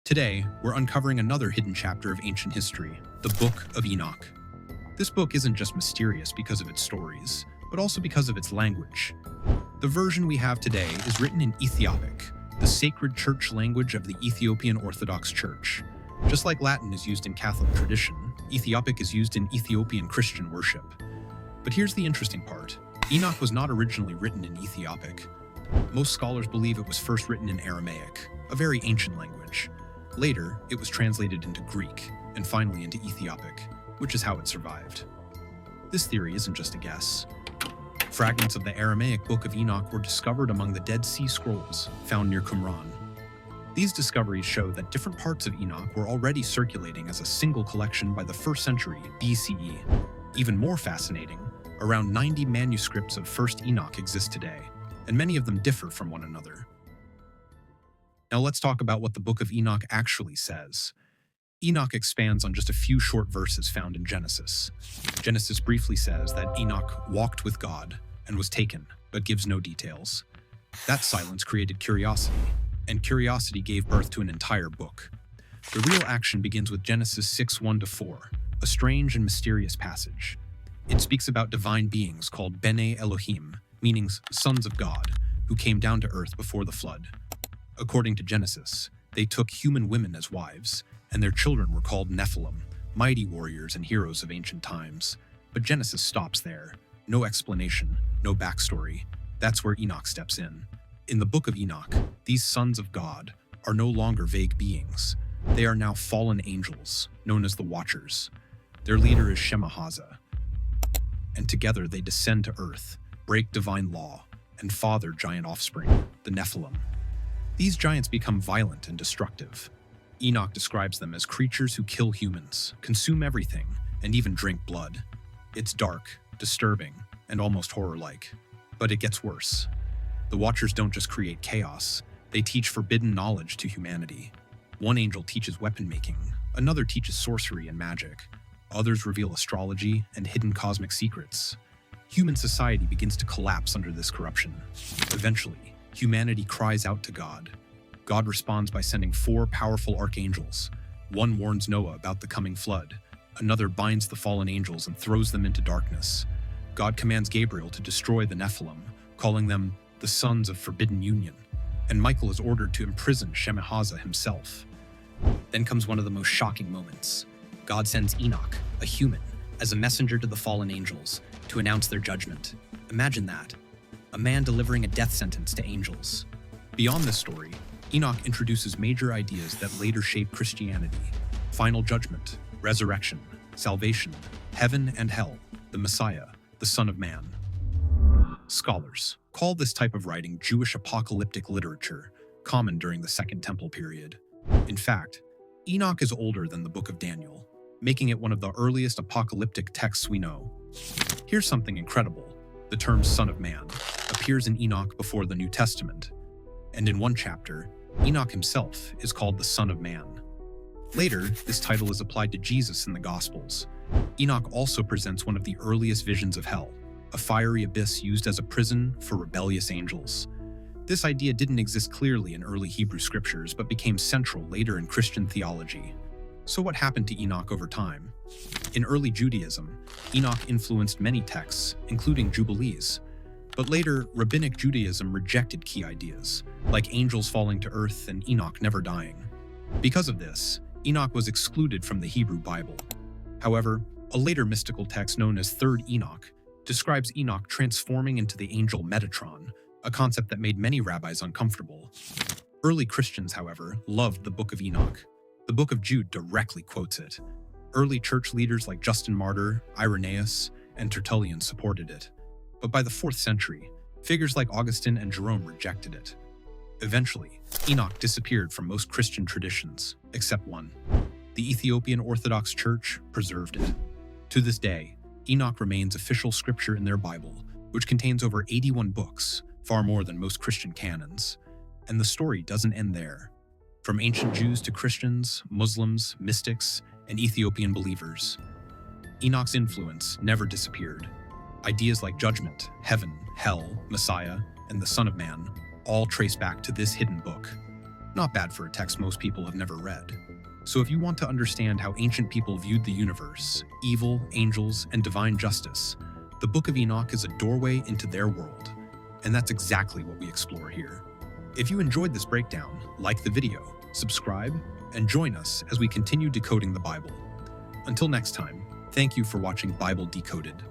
Today, we're uncovering another hidden chapter of ancient history, the Book of Enoch. This book isn't just mysterious because of its stories, but also because of its language. The version we have today is written in Ethiopic, the sacred church language of the Ethiopian Orthodox Church. Just like Latin is used in Catholic tradition, Ethiopic is used in Ethiopian Christian worship. But here's the interesting part. Enoch was not originally written in Ethiopic. Most scholars believe it was first written in Aramaic, a very ancient language. Later, it was translated into Greek, and finally into Ethiopic, which is how it survived. This theory isn't just a guess. Fragments of the Aramaic Book of Enoch were discovered among the Dead Sea Scrolls found near Qumran. These discoveries show that different parts of Enoch were already circulating as a single collection by the 1st century BCE. Even more fascinating, around 90 manuscripts of 1st Enoch exist today, and many of them differ from one another. Now let's talk about what the Book of Enoch actually says. Enoch expands on just a few short verses found in Genesis. Genesis briefly says that Enoch walked with God and was taken, but gives no details. That silence created curiosity, and curiosity gave birth to an entire book. The real action begins with Genesis 6:1-4, a strange and mysterious passage. It speaks about divine beings called Bene Elohim, meaning sons of God, who came down to earth before the flood. According to Genesis, they took human women as wives, and their children were called Nephilim, mighty warriors and heroes of ancient times. But Genesis stops there. No explanation, no backstory. That's where Enoch steps in. In the Book of Enoch, these sons of God are no longer vague beings. They are now fallen angels, known as the Watchers. Their leader is Shemahaza, and together they descend to earth, break divine law, and father giant offspring, the Nephilim. These giants become violent and destructive. Enoch describes them as creatures who kill humans, consume everything, and even drink blood. It's dark, disturbing, and almost horror-like. But it gets worse. The Watchers don't just create chaos, they teach forbidden knowledge to humanity. One angel teaches weapon-making, another teaches sorcery and magic. Others reveal astrology and hidden cosmic secrets. Human society begins to collapse under this corruption. Eventually, humanity cries out to God. God responds by sending 4 powerful archangels. One warns Noah about the coming flood. Another binds the fallen angels and throws them into darkness. God commands Gabriel to destroy the Nephilim, calling them the sons of forbidden union. And Michael is ordered to imprison Shemahaza himself. Then comes one of the most shocking moments. God sends Enoch, a human, as a messenger to the fallen angels to announce their judgment. Imagine that. A man delivering a death sentence to angels. Beyond this story, Enoch introduces major ideas that later shaped Christianity: final judgment, resurrection, salvation, heaven and hell, the Messiah, the Son of Man. Scholars call this type of writing Jewish apocalyptic literature, common during the Second Temple period. In fact, Enoch is older than the Book of Daniel, making it one of the earliest apocalyptic texts we know. Here's something incredible. The term Son of Man appears in Enoch before the New Testament, and in one chapter, Enoch himself is called the Son of Man. Later, this title is applied to Jesus in the Gospels. Enoch also presents one of the earliest visions of hell, a fiery abyss used as a prison for rebellious angels. This idea didn't exist clearly in early Hebrew scriptures, but became central later in Christian theology. So what happened to Enoch over time? In early Judaism, Enoch influenced many texts, including Jubilees. But later, Rabbinic Judaism rejected key ideas, like angels falling to earth and Enoch never dying. Because of this, Enoch was excluded from the Hebrew Bible. However, a later mystical text known as 3rd Enoch describes Enoch transforming into the angel Metatron, a concept that made many rabbis uncomfortable. Early Christians, however, loved the Book of Enoch. The Book of Jude directly quotes it. Early church leaders like Justin Martyr, Irenaeus, and Tertullian supported it. But by the 4th century, figures like Augustine and Jerome rejected it. Eventually, Enoch disappeared from most Christian traditions, except one. The Ethiopian Orthodox Church preserved it. To this day, Enoch remains official scripture in their Bible, which contains over 81 books, far more than most Christian canons. And the story doesn't end there. From ancient Jews to Christians, Muslims, mystics, and Ethiopian believers, Enoch's influence never disappeared. Ideas like judgment, heaven, hell, Messiah, and the Son of Man all trace back to this hidden book. Not bad for a text most people have never read. So if you want to understand how ancient people viewed the universe, evil, angels, and divine justice, the Book of Enoch is a doorway into their world. And that's exactly what we explore here. If you enjoyed this breakdown, like the video, subscribe, and join us as we continue decoding the Bible. Until next time, thank you for watching Bible Decoded.